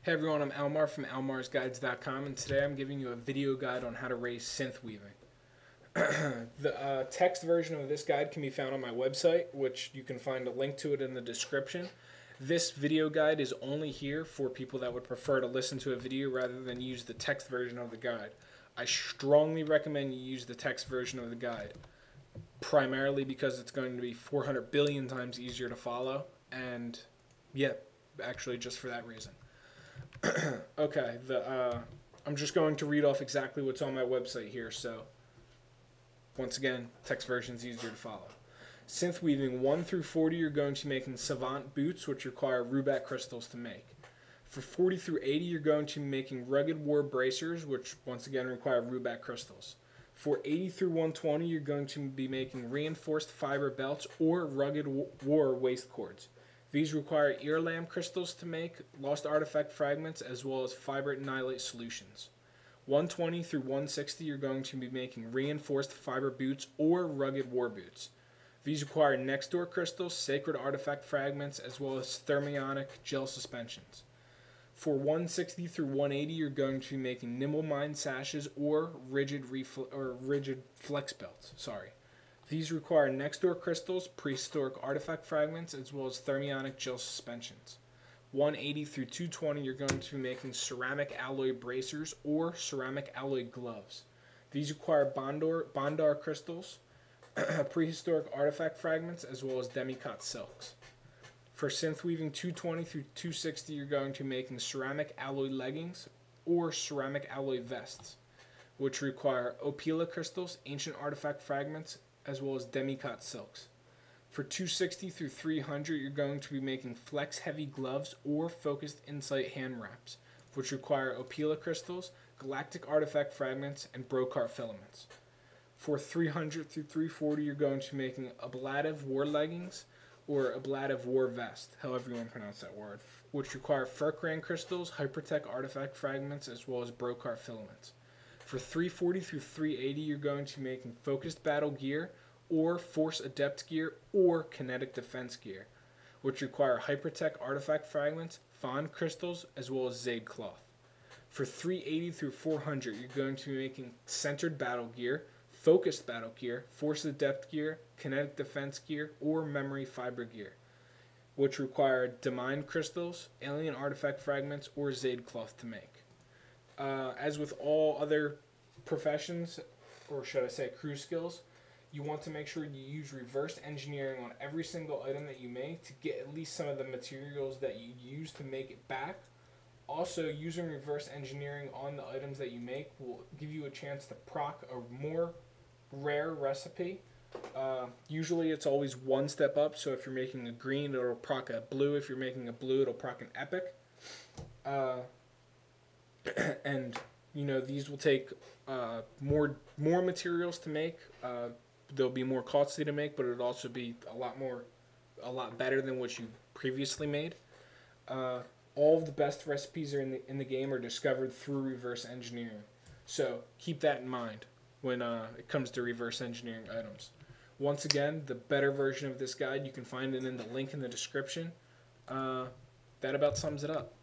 Hey everyone, I'm Almar from almarsguides.com, and today I'm giving you a video guide on how to raise synth weaving. The text version of this guide can be found on my website, which you can find a link to it in the description. This video guide is only here for people that would prefer to listen to a video rather than use the text version of the guide. I strongly recommend you use the text version of the guide, primarily because it's going to be 400 billion times easier to follow, and yeah, actually just for that reason. Okay, I'm just going to read off exactly what's on my website here, so once again, text version is easier to follow. Synth weaving 1 through 40, you're going to be making Savant boots, which require Rubat crystals to make. For 40 through 80, you're going to be making Rugged War bracers, which once again require Rubat crystals. For 80 through 120, you're going to be making Reinforced fiber belts or Rugged War waist cords. These require ear lamb crystals to make, lost artifact fragments, as well as fiber annihilate solutions. 120 through 160, you're going to be making reinforced fiber boots or rugged war boots. These require next door crystals, sacred artifact fragments, as well as thermionic gel suspensions. For 160 through 180, you're going to be making nimble mind sashes or rigid flex belts. These require next-door crystals, prehistoric artifact fragments, as well as thermionic gel suspensions. 180 through 220, you're going to be making ceramic alloy bracers or ceramic alloy gloves. These require Bondar crystals, prehistoric artifact fragments, as well as demikot silks. For synth weaving 220 through 260, you're going to be making ceramic alloy leggings or ceramic alloy vests, which require Opila crystals, ancient artifact fragments, as well as demikot silks. For 260 through 300, you're going to be making flex heavy gloves or focused insight hand wraps, which require Opila crystals, galactic artifact fragments, and Brokar filaments. For 300 through 340, you're going to be making ablative war leggings or ablative war vest, however you want to pronounce that word, which require Furkran crystals, hypertech artifact fragments, as well as Brokar filaments. For 340 through 380, you're going to be making focused battle gear or force adept gear or kinetic defense gear, which require hypertech artifact fragments, Fawn crystals, as well as Zaid cloth. For 380 through 400, you're going to be making centered battle gear, focused battle gear, force adept gear, kinetic defense gear, or memory fiber gear, which require Demine crystals, alien artifact fragments, or Zaid cloth to make. As with all other professions, or should I say crew skills, you want to make sure you use reverse engineering on every single item that you make to get at least some of the materials that you use to make it back. Also, using reverse engineering on the items that you make will give you a chance to proc a more rare recipe. Usually it's always one step up, so if you're making a green, it'll proc a blue. If you're making a blue, it'll proc an epic. And you know, these will take more materials to make. They'll be more costly to make, but it'll also be a lot better than what you previously made. All of the best recipes in the game are discovered through reverse engineering, so keep that in mind when it comes to reverse engineering items. Once again, the better version of this guide, you can find it in the link in the description. That about sums it up.